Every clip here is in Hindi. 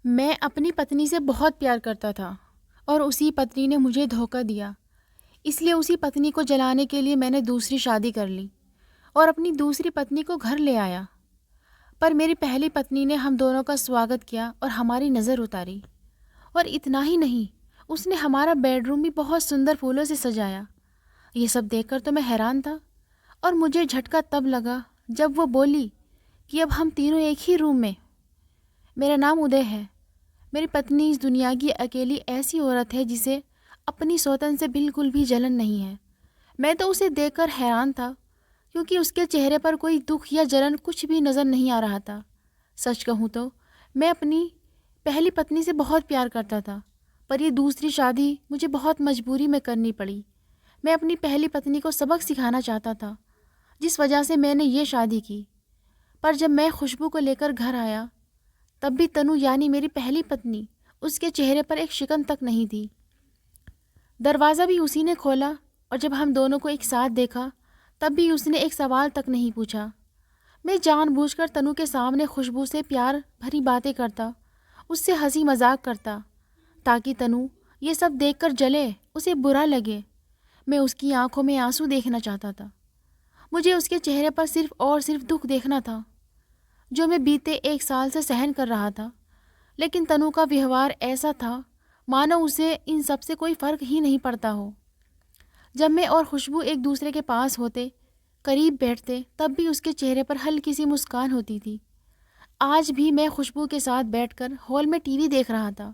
मैं अपनी पत्नी से बहुत प्यार करता था और उसी पत्नी ने मुझे धोखा दिया। इसलिए उसी पत्नी को जलाने के लिए मैंने दूसरी शादी कर ली और अपनी दूसरी पत्नी को घर ले आया। पर मेरी पहली पत्नी ने हम दोनों का स्वागत किया और हमारी नज़र उतारी। और इतना ही नहीं, उसने हमारा बेडरूम भी बहुत सुंदर फूलों से सजाया। ये सब देखकर तो मैं हैरान था और मुझे झटका तब लगा जब वो बोली कि अब हम तीनों एक ही रूम में। मेरा नाम उदय है। मेरी पत्नी इस दुनिया की अकेली ऐसी औरत है जिसे अपनी सौतन से बिल्कुल भी जलन नहीं है। मैं तो उसे देखकर हैरान था क्योंकि उसके चेहरे पर कोई दुख या जलन कुछ भी नज़र नहीं आ रहा था। सच कहूँ तो मैं अपनी पहली पत्नी से बहुत प्यार करता था, पर ये दूसरी शादी मुझे बहुत मजबूरी में करनी पड़ी। मैं अपनी पहली पत्नी को सबक सिखाना चाहता था, जिस वजह से मैंने ये शादी की। पर जब मैं खुशबू को लेकर घर आया, तब भी तनु यानी मेरी पहली पत्नी, उसके चेहरे पर एक शिकन तक नहीं थी। दरवाज़ा भी उसी ने खोला और जब हम दोनों को एक साथ देखा, तब भी उसने एक सवाल तक नहीं पूछा। मैं जानबूझकर तनु के सामने खुशबू से प्यार भरी बातें करता, उससे हंसी मजाक करता, ताकि तनु ये सब देखकर जले, उसे बुरा लगे। मैं उसकी आंखों में आंसू देखना चाहता था। मुझे उसके चेहरे पर सिर्फ और सिर्फ दुख देखना था, जो मैं बीते 1 साल से सहन कर रहा था। लेकिन तनु का व्यवहार ऐसा था मानो उसे इन सब से कोई फ़र्क ही नहीं पड़ता हो। जब मैं और खुशबू एक दूसरे के पास होते, करीब बैठते, तब भी उसके चेहरे पर हल्की सी मुस्कान होती थी। आज भी मैं खुशबू के साथ बैठकर हॉल में टीवी देख रहा था।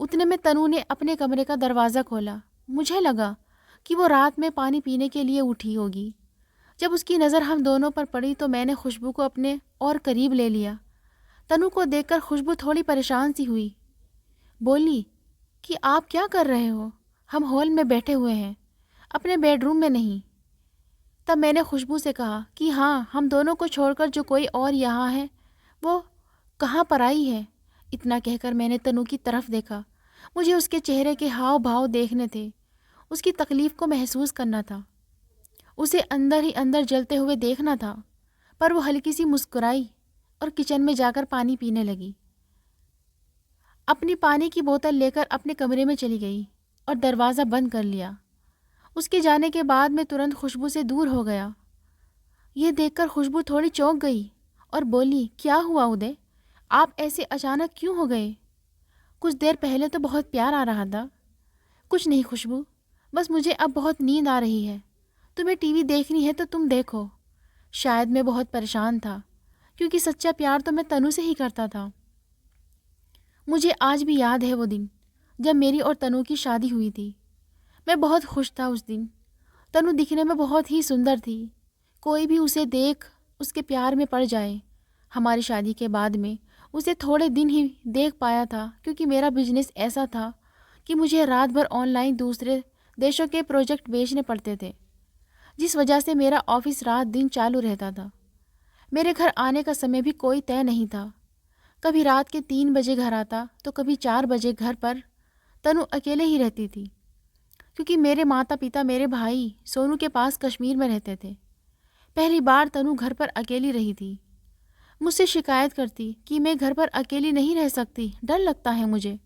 उतने में तनु ने अपने कमरे का दरवाज़ा खोला। मुझे लगा कि वो रात में पानी पीने के लिए उठी होगी। जब उसकी नज़र हम दोनों पर पड़ी तो मैंने खुशबू को अपने और करीब ले लिया। तनु को देखकर खुशबू थोड़ी परेशान सी हुई। बोली कि आप क्या कर रहे हो? हम हॉल में बैठे हुए हैं, अपने बेडरूम में नहीं। तब मैंने खुशबू से कहा कि हाँ, हम दोनों को छोड़कर जो कोई और यहाँ है वो कहाँ पर आई है। इतना कहकर मैंने तनु की तरफ देखा। मुझे उसके चेहरे के हाव भाव देखने थे, उसकी तकलीफ़ को महसूस करना था, उसे अंदर ही अंदर जलते हुए देखना था। पर वो हल्की सी मुस्कुराई और किचन में जाकर पानी पीने लगी। अपनी पानी की बोतल लेकर अपने कमरे में चली गई और दरवाज़ा बंद कर लिया। उसके जाने के बाद मैं तुरंत खुशबू से दूर हो गया। ये देखकर खुशबू थोड़ी चौंक गई और बोली, क्या हुआ उदय? आप ऐसे अचानक क्यों हो गए? कुछ देर पहले तो बहुत प्यार आ रहा था। कुछ नहीं खुशबू, बस मुझे अब बहुत नींद आ रही है। तुम्हें टीवी देखनी है तो तुम देखो। शायद मैं बहुत परेशान था, क्योंकि सच्चा प्यार तो मैं तनु से ही करता था। मुझे आज भी याद है वो दिन जब मेरी और तनु की शादी हुई थी। मैं बहुत खुश था उस दिन। तनु दिखने में बहुत ही सुंदर थी। कोई भी उसे देख उसके प्यार में पड़ जाए। हमारी शादी के बाद में उसे थोड़े दिन ही देख पाया था, क्योंकि मेरा बिजनेस ऐसा था कि मुझे रात भर ऑनलाइन दूसरे देशों के प्रोजेक्ट बेचने पड़ते थे, जिस वजह से मेरा ऑफिस रात दिन चालू रहता था। मेरे घर आने का समय भी कोई तय नहीं था। कभी रात के 3 बजे घर आता तो कभी 4 बजे। घर पर तनु अकेले ही रहती थी, क्योंकि मेरे माता पिता मेरे भाई सोनू के पास कश्मीर में रहते थे। पहली बार तनु घर पर अकेली रही थी। मुझसे शिकायत करती कि मैं घर पर अकेली नहीं रह सकती, डर लगता है मुझे।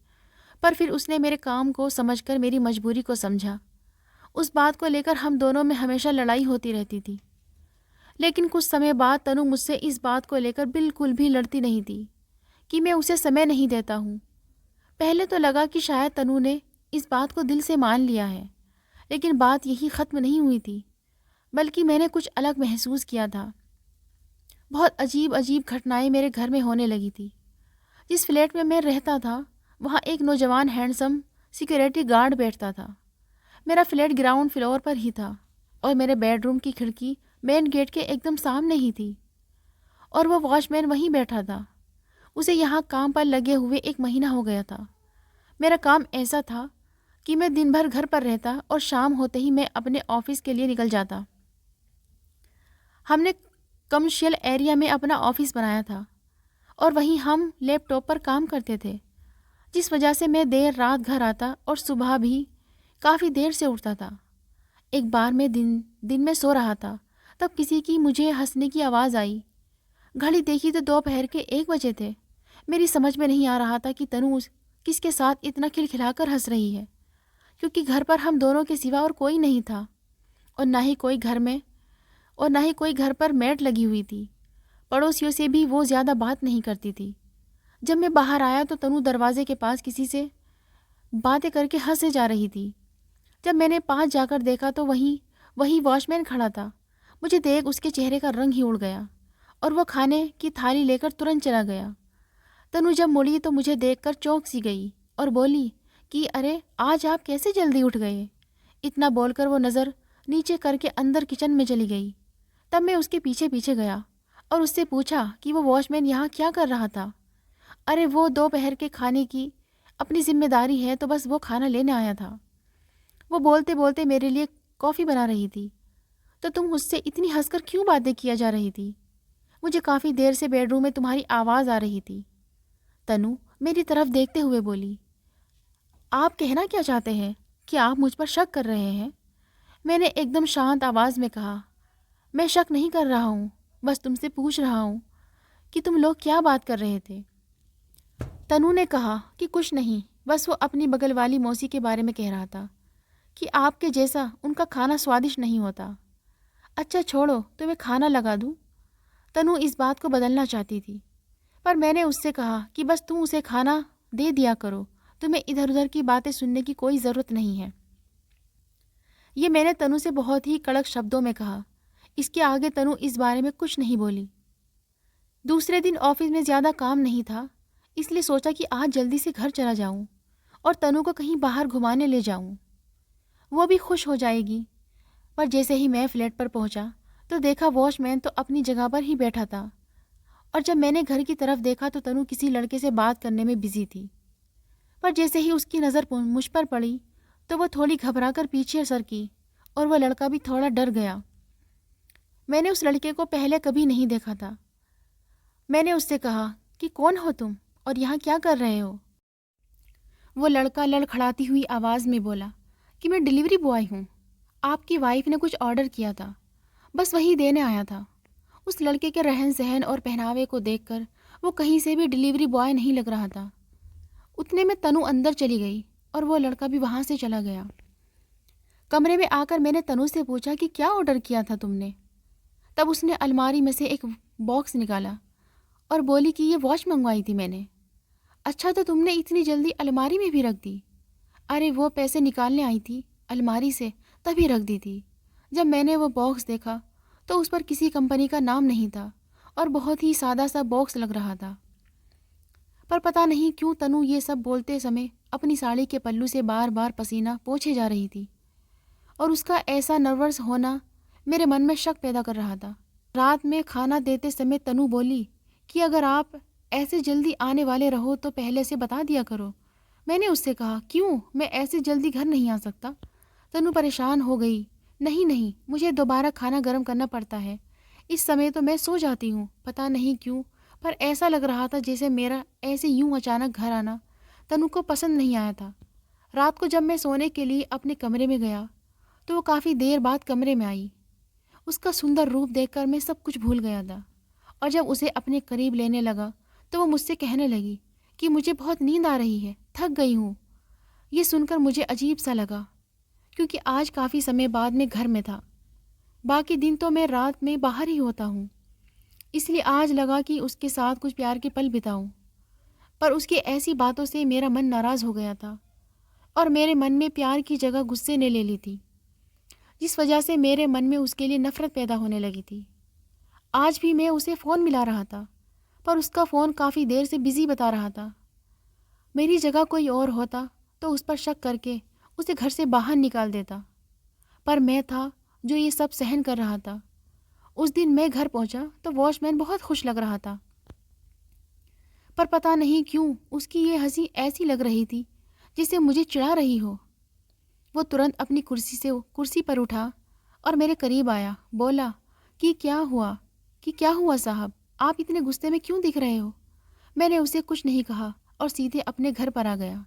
पर फिर उसने मेरे काम को समझकर मेरी मजबूरी को समझा। उस बात को लेकर हम दोनों में हमेशा लड़ाई होती रहती थी। लेकिन कुछ समय बाद तनु मुझसे इस बात को लेकर बिल्कुल भी लड़ती नहीं थी कि मैं उसे समय नहीं देता हूँ। पहले तो लगा कि शायद तनु ने इस बात को दिल से मान लिया है, लेकिन बात यही ख़त्म नहीं हुई थी, बल्कि मैंने कुछ अलग महसूस किया था। बहुत अजीब अजीब घटनाएं मेरे घर में होने लगी थी। जिस फ्लैट में मैं रहता था, वहाँ एक नौजवान हैंडसम सिक्योरिटी गार्ड बैठता था। मेरा फ्लैट ग्राउंड फ्लोर पर ही था और मेरे बेडरूम की खिड़की मेन गेट के एकदम सामने ही थी, और वो वॉचमैन वहीं बैठा था। उसे यहाँ काम पर लगे हुए 1 महीना हो गया था। मेरा काम ऐसा था कि मैं दिन भर घर पर रहता और शाम होते ही मैं अपने ऑफिस के लिए निकल जाता। हमने कमर्शियल एरिया में अपना ऑफिस बनाया था और वहीं हम लैपटॉप पर काम करते थे, जिस वजह से मैं देर रात घर आता और सुबह भी काफ़ी देर से उठता था। एक बार मैं दिन में सो रहा था, तब किसी की मुझे हंसने की आवाज़ आई। घड़ी देखी तो दोपहर के 1 बजे थे। मेरी समझ में नहीं आ रहा था कि तनु किसके साथ इतना खिलखिलाकर हंस रही है, क्योंकि घर पर हम दोनों के सिवा और कोई नहीं था, और ना ही कोई घर में और ना ही कोई घर पर मैट लगी हुई थी। पड़ोसियों से भी वो ज़्यादा बात नहीं करती थी। जब मैं बाहर आया तो तनु दरवाजे के पास किसी से बातें करके हंसे जा रही थी। जब मैंने पास जाकर देखा तो वहीं वही वॉचमैन खड़ा था। मुझे देख उसके चेहरे का रंग ही उड़ गया और वो खाने की थाली लेकर तुरंत चला गया। तनु जब मुड़ी तो मुझे देखकर चौंक सी गई और बोली कि अरे, आज आप कैसे जल्दी उठ गए। इतना बोलकर वो नज़र नीचे करके अंदर किचन में चली गई। तब मैं उसके पीछे पीछे गया और उससे पूछा कि वो वॉचमैन यहाँ क्या कर रहा था। अरे, वो दोपहर के खाने की अपनी जिम्मेदारी है तो बस वो खाना लेने आया था। वो बोलते बोलते मेरे लिए कॉफ़ी बना रही थी। तो तुम मुझसे इतनी हंसकर क्यों बातें किया जा रही थी? मुझे काफ़ी देर से बेडरूम में तुम्हारी आवाज़ आ रही थी। तनु मेरी तरफ देखते हुए बोली, आप कहना क्या चाहते हैं? क्या आप मुझ पर शक कर रहे हैं? मैंने एकदम शांत आवाज़ में कहा, मैं शक नहीं कर रहा हूँ, बस तुमसे पूछ रहा हूँ कि तुम लोग क्या बात कर रहे थे। तनु ने कहा कि कुछ नहीं, बस वो अपनी बगल वाली मौसी के बारे में कह रहा था कि आपके जैसा उनका खाना स्वादिष्ट नहीं होता। अच्छा छोड़ो, तुम्हें खाना लगा दूँ। तनु इस बात को बदलना चाहती थी, पर मैंने उससे कहा कि बस तुम उसे खाना दे दिया करो, तुम्हें इधर उधर की बातें सुनने की कोई ज़रूरत नहीं है। ये मैंने तनु से बहुत ही कड़क शब्दों में कहा। इसके आगे तनु इस बारे में कुछ नहीं बोली। दूसरे दिन ऑफिस में ज़्यादा काम नहीं था, इसलिए सोचा कि आज जल्दी से घर चला जाऊं और तनु को कहीं बाहर घुमाने ले जाऊं। वो भी खुश हो जाएगी। पर जैसे ही मैं फ्लैट पर पहुंचा तो देखा वॉचमैन तो अपनी जगह पर ही बैठा था, और जब मैंने घर की तरफ देखा तो तनु किसी लड़के से बात करने में बिजी थी। पर जैसे ही उसकी नज़र मुझ पर पड़ी तो वो थोड़ी घबराकर पीछे सरकी और वह लड़का भी थोड़ा डर गया। मैंने उस लड़के को पहले कभी नहीं देखा था। मैंने उससे कहा कि कौन हो तुम और यहाँ क्या कर रहे हो? वो लड़का लड़खड़ाती हुई आवाज़ में बोला कि मैं डिलीवरी बॉय हूँ, आपकी वाइफ ने कुछ ऑर्डर किया था, बस वही देने आया था। उस लड़के के रहन सहन और पहनावे को देखकर वो कहीं से भी डिलीवरी बॉय नहीं लग रहा था। उतने में तनु अंदर चली गई और वो लड़का भी वहाँ से चला गया। कमरे में आकर मैंने तनु से पूछा कि क्या ऑर्डर किया था तुमने? तब उसने अलमारी में से एक बॉक्स निकाला और बोली कि ये वॉच मंगवाई थी मैंने। अच्छा, तो तुमने इतनी जल्दी अलमारी में भी रख दी? अरे, वो पैसे निकालने आई थी अलमारी से, तभी रख दी थी। जब मैंने वो बॉक्स देखा तो उस पर किसी कंपनी का नाम नहीं था और बहुत ही सादा सा बॉक्स लग रहा था। पर पता नहीं क्यों तनु ये सब बोलते समय अपनी साड़ी के पल्लू से बार बार पसीना पोंछे जा रही थी, और उसका ऐसा नर्वस होना मेरे मन में शक पैदा कर रहा था। रात में खाना देते समय तनु बोली कि अगर आप ऐसे जल्दी आने वाले रहो तो पहले से बता दिया करो। मैंने उससे कहा, क्यों, मैं ऐसे जल्दी घर नहीं आ सकता। तनु परेशान हो गई। नहीं नहीं, मुझे दोबारा खाना गर्म करना पड़ता है, इस समय तो मैं सो जाती हूँ। पता नहीं क्यों, पर ऐसा लग रहा था जैसे मेरा ऐसे यूं अचानक घर आना तनु को पसंद नहीं आया था। रात को जब मैं सोने के लिए अपने कमरे में गया तो वो काफ़ी देर बाद कमरे में आई। उसका सुंदर रूप देखकर मैं सब कुछ भूल गया था, और जब उसे अपने करीब लेने लगा तो वो मुझसे कहने लगी कि मुझे बहुत नींद आ रही है, थक गई हूँ। ये सुनकर मुझे अजीब सा लगा, क्योंकि आज काफ़ी समय बाद मैं घर में था। बाकी दिन तो मैं रात में बाहर ही होता हूँ, इसलिए आज लगा कि उसके साथ कुछ प्यार के पल बिताऊं। पर उसकी ऐसी बातों से मेरा मन नाराज़ हो गया था और मेरे मन में प्यार की जगह गुस्से ने ले ली थी, जिस वजह से मेरे मन में उसके लिए नफ़रत पैदा होने लगी थी। आज भी मैं उसे फ़ोन मिला रहा था, पर उसका फ़ोन काफ़ी देर से बिज़ी बता रहा था। मेरी जगह कोई और होता तो उस पर शक करके उसे घर से बाहर निकाल देता, पर मैं था जो ये सब सहन कर रहा था। उस दिन मैं घर पहुंचा तो वॉचमैन बहुत खुश लग रहा था, पर पता नहीं क्यों उसकी ये हंसी ऐसी लग रही थी जिसे मुझे चिढ़ा रही हो। वो तुरंत अपनी कुर्सी पर उठा और मेरे करीब आया। बोला कि क्या हुआ साहब, आप इतने गुस्से में क्यों दिख रहे हो? मैंने उसे कुछ नहीं कहा और सीधे अपने घर पर आ गया।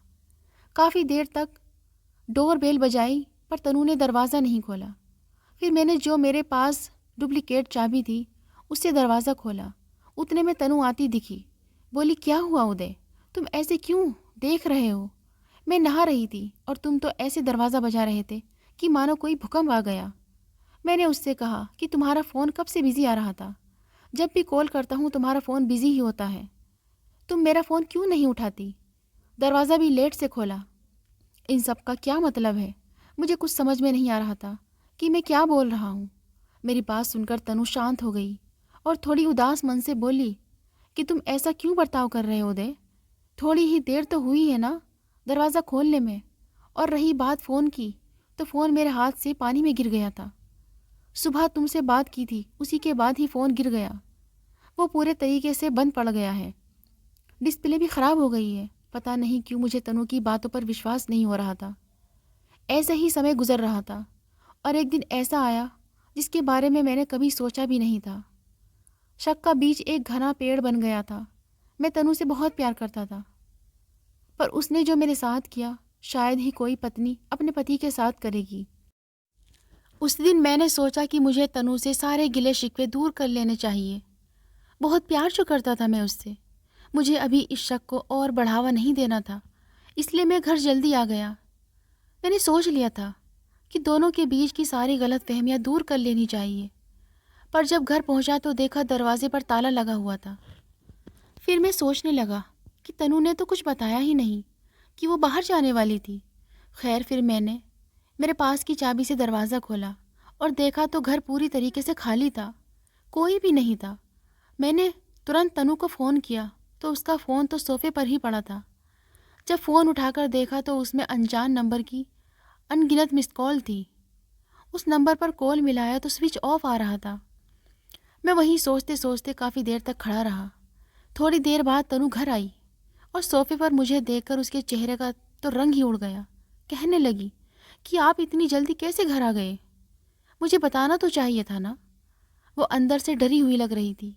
काफ़ी देर तक डोर बेल बजाई पर तनु ने दरवाज़ा नहीं खोला। फिर मैंने जो मेरे पास डुप्लीकेट चाबी थी उससे दरवाज़ा खोला। उतने में तनु आती दिखी। बोली, क्या हुआ उदय, तुम ऐसे क्यों देख रहे हो? मैं नहा रही थी और तुम तो ऐसे दरवाज़ा बजा रहे थे कि मानो कोई भूकंप आ गया। मैंने उससे कहा कि तुम्हारा फ़ोन कब से बिज़ी आ रहा था। जब भी कॉल करता हूँ तुम्हारा फ़ोन बिज़ी ही होता है। तुम मेरा फ़ोन क्यों नहीं उठाती? दरवाज़ा भी लेट से खोला। इन सब का क्या मतलब है? मुझे कुछ समझ में नहीं आ रहा था कि मैं क्या बोल रहा हूँ। मेरी बात सुनकर तनु शांत हो गई और थोड़ी उदास मन से बोली कि तुम ऐसा क्यों बर्ताव कर रहे हो उदय? थोड़ी ही देर तो हुई है ना दरवाज़ा खोलने में। और रही बात फ़ोन की, तो फ़ोन मेरे हाथ से पानी में गिर गया था। सुबह तुमसे बात की थी, उसी के बाद ही फ़ोन गिर गया। वो पूरे तरीके से बंद पड़ गया है। डिस्प्ले भी ख़राब हो गई है। पता नहीं क्यों मुझे तनु की बातों पर विश्वास नहीं हो रहा था। ऐसे ही समय गुजर रहा था और एक दिन ऐसा आया जिसके बारे में मैंने कभी सोचा भी नहीं था। शक का बीज एक घना पेड़ बन गया था। मैं तनु से बहुत प्यार करता था, पर उसने जो मेरे साथ किया शायद ही कोई पत्नी अपने पति के साथ करेगी। उस दिन मैंने सोचा कि मुझे तनु से सारे गिले शिकवे दूर कर लेने चाहिए। बहुत प्यार जो करता था मैं उससे, मुझे अभी इस शक को और बढ़ावा नहीं देना था। इसलिए मैं घर जल्दी आ गया। मैंने सोच लिया था कि दोनों के बीच की सारी गलतफहमियां दूर कर लेनी चाहिए। पर जब घर पहुंचा तो देखा दरवाजे पर ताला लगा हुआ था। फिर मैं सोचने लगा कि तनु ने तो कुछ बताया ही नहीं कि वो बाहर जाने वाली थी। खैर, फिर मैंने मेरे पास की चाबी से दरवाज़ा खोला और देखा तो घर पूरी तरीके से खाली था। कोई भी नहीं था। मैंने तुरंत तनु को फ़ोन किया तो उसका फ़ोन तो सोफ़े पर ही पड़ा था। जब फ़ोन उठाकर देखा तो उसमें अनजान नंबर की अनगिनत मिस्ड कॉल थी। उस नंबर पर कॉल मिलाया तो स्विच ऑफ आ रहा था। मैं वहीं सोचते सोचते काफ़ी देर तक खड़ा रहा। थोड़ी देर बाद तनु घर आई और सोफ़े पर मुझे देखकर उसके चेहरे का तो रंग ही उड़ गया। कहने लगी कि आप इतनी जल्दी कैसे घर आ गए? मुझे बताना तो चाहिए था ना। वो अंदर से डरी हुई लग रही थी।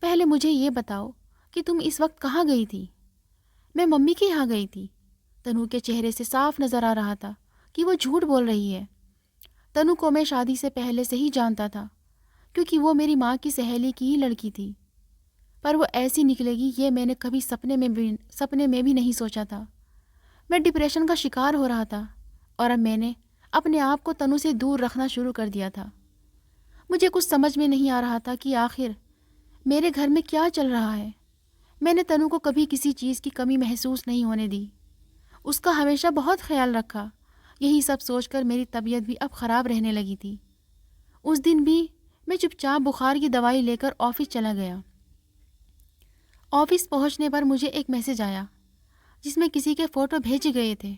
पहले मुझे ये बताओ कि तुम इस वक्त कहाँ गई थी? मैं मम्मी के यहाँ गई थी। तनु के चेहरे से साफ नज़र आ रहा था कि वो झूठ बोल रही है। तनु को मैं शादी से पहले से ही जानता था, क्योंकि वो मेरी माँ की सहेली की ही लड़की थी। पर वो ऐसी निकलेगी ये मैंने कभी सपने में भी नहीं सोचा था। मैं डिप्रेशन का शिकार हो रहा था और अब मैंने अपने आप को तनु से दूर रखना शुरू कर दिया था। मुझे कुछ समझ में नहीं आ रहा था कि आखिर मेरे घर में क्या चल रहा है। मैंने तनु को कभी किसी चीज़ की कमी महसूस नहीं होने दी। उसका हमेशा बहुत ख्याल रखा। यही सब सोचकर मेरी तबीयत भी अब ख़राब रहने लगी थी। उस दिन भी मैं चुपचाप बुखार की दवाई लेकर ऑफिस चला गया। ऑफिस पहुंचने पर मुझे एक मैसेज आया जिसमें किसी के फ़ोटो भेजे गए थे।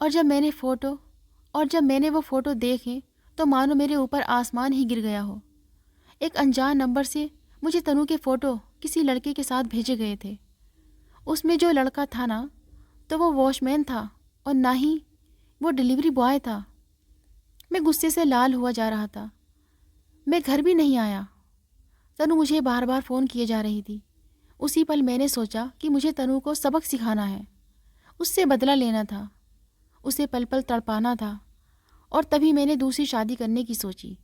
और जब मैंने वो फ़ोटो देखे तो मानो मेरे ऊपर आसमान ही गिर गया हो। एक अनजान नंबर से मुझे तनु के फ़ोटो किसी लड़के के साथ भेजे गए थे। उसमें जो लड़का था ना, तो वो वॉचमैन था और ना ही वो डिलीवरी बॉय था। मैं गुस्से से लाल हुआ जा रहा था। मैं घर भी नहीं आया। तनु मुझे बार बार फ़ोन किए जा रही थी। उसी पल मैंने सोचा कि मुझे तनु को सबक सिखाना है, उससे बदला लेना था, उसे पल पल तड़पाना था। और तभी मैंने दूसरी शादी करने की सोची।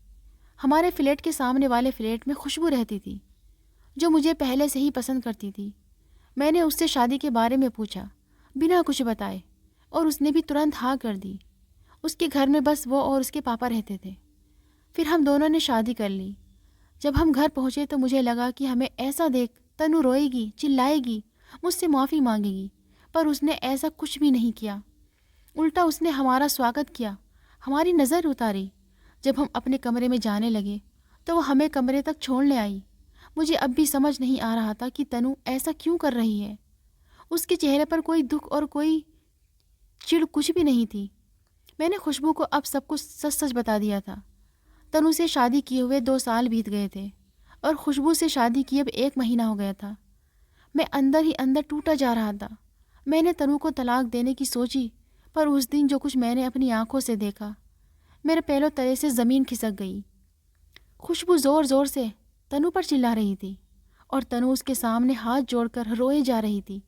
हमारे फ्लैट के सामने वाले फ्लैट में खुशबू रहती थी, जो मुझे पहले से ही पसंद करती थी। मैंने उससे शादी के बारे में पूछा बिना कुछ बताए और उसने भी तुरंत हाँ कर दी। उसके घर में बस वो और उसके पापा रहते थे। फिर हम दोनों ने शादी कर ली। जब हम घर पहुँचे तो मुझे लगा कि हमें ऐसा देख तनु रोएगी, चिल्लाएगी, मुझसे माफ़ी मांगेगी, पर उसने ऐसा कुछ भी नहीं किया। उल्टा उसने हमारा स्वागत किया, हमारी नज़र उतारी। जब हम अपने कमरे में जाने लगे तो वो हमें कमरे तक छोड़ने आई। मुझे अब भी समझ नहीं आ रहा था कि तनु ऐसा क्यों कर रही है। उसके चेहरे पर कोई दुख और कोई चिढ़ कुछ भी नहीं थी। मैंने खुशबू को अब सब कुछ सच सच बता दिया था। तनु से शादी किए हुए 2 साल बीत गए थे और खुशबू से शादी किए अब 1 महीना हो गया था। मैं अंदर ही अंदर टूटा जा रहा था। मैंने तनु को तलाक देने की सोची, पर उस दिन जो कुछ मैंने अपनी आंखों से देखा, मेरे पैरों तले से ज़मीन खिसक गई। खुशबू ज़ोर ज़ोर से तनु पर चिल्ला रही थी और तनु उसके सामने हाथ जोड़कर रोए जा रही थी।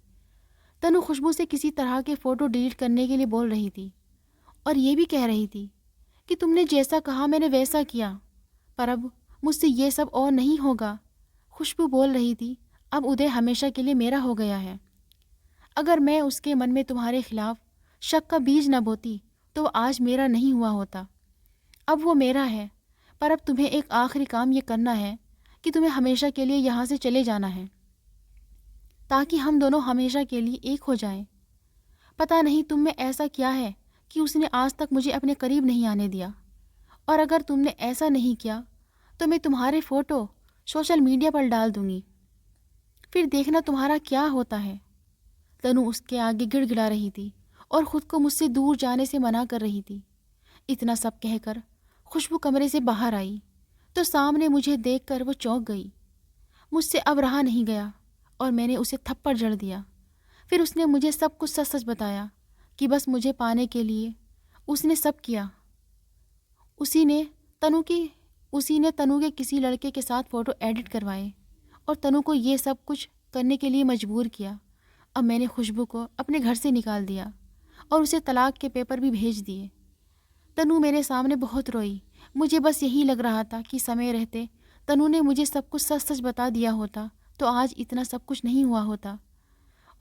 तनु खुशबू से किसी तरह के फ़ोटो डिलीट करने के लिए बोल रही थी और ये भी कह रही थी कि तुमने जैसा कहा मैंने वैसा किया, पर अब मुझसे ये सब और नहीं होगा। खुशबू बोल रही थी, अब उदय हमेशा के लिए मेरा हो गया है। अगर मैं उसके मन में तुम्हारे खिलाफ शक का बीज न बोती तो वो आज मेरा नहीं हुआ होता। अब वो मेरा है, पर अब तुम्हें एक आखिरी काम ये करना है कि तुम्हें हमेशा के लिए यहाँ से चले जाना है, ताकि हम दोनों हमेशा के लिए एक हो जाएं। पता नहीं तुम में ऐसा क्या है कि उसने आज तक मुझे अपने करीब नहीं आने दिया, और अगर तुमने ऐसा नहीं किया तो मैं तुम्हारे फ़ोटो सोशल मीडिया पर डाल दूँगी, फिर देखना तुम्हारा क्या होता है। तनु उसके आगे गिड़गिड़ा रही थी और ख़ुद को मुझसे दूर जाने से मना कर रही थी। इतना सब कहकर खुशबू कमरे से बाहर आई तो सामने मुझे देखकर वो चौंक गई। मुझसे अब रहा नहीं गया और मैंने उसे थप्पड़ जड़ दिया। फिर उसने मुझे सब कुछ सच सच बताया कि बस मुझे पाने के लिए उसने सब किया। उसी ने तनु की उसी ने तनु के किसी लड़के के साथ फ़ोटो एडिट करवाए और तनु को ये सब कुछ करने के लिए मजबूर किया। अब मैंने खुशबू को अपने घर से निकाल दिया और उसे तलाक के पेपर भी भेज दिए। तनु मेरे सामने बहुत रोई। मुझे बस यही लग रहा था कि समय रहते तनु ने मुझे सब कुछ सच सच बता दिया होता तो आज इतना सब कुछ नहीं हुआ होता।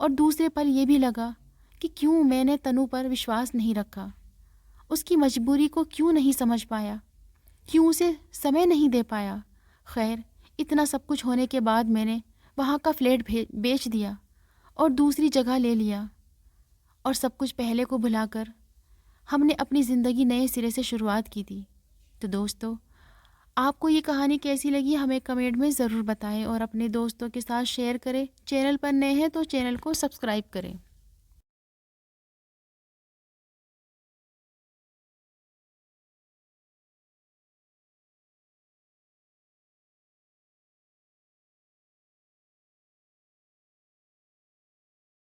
और दूसरे पल ये भी लगा कि क्यों मैंने तनु पर विश्वास नहीं रखा, उसकी मजबूरी को क्यों नहीं समझ पाया, क्यों उसे समय नहीं दे पाया। खैर, इतना सब कुछ होने के बाद मैंने वहाँ का फ्लैट बेच दिया और दूसरी जगह ले लिया, और सब कुछ पहले को भुलाकर हमने अपनी ज़िंदगी नए सिरे से शुरुआत की थी। तो दोस्तों, आपको ये कहानी कैसी लगी हमें कमेंट में ज़रूर बताएं और अपने दोस्तों के साथ शेयर करें। चैनल पर नए हैं तो चैनल को सब्सक्राइब करें।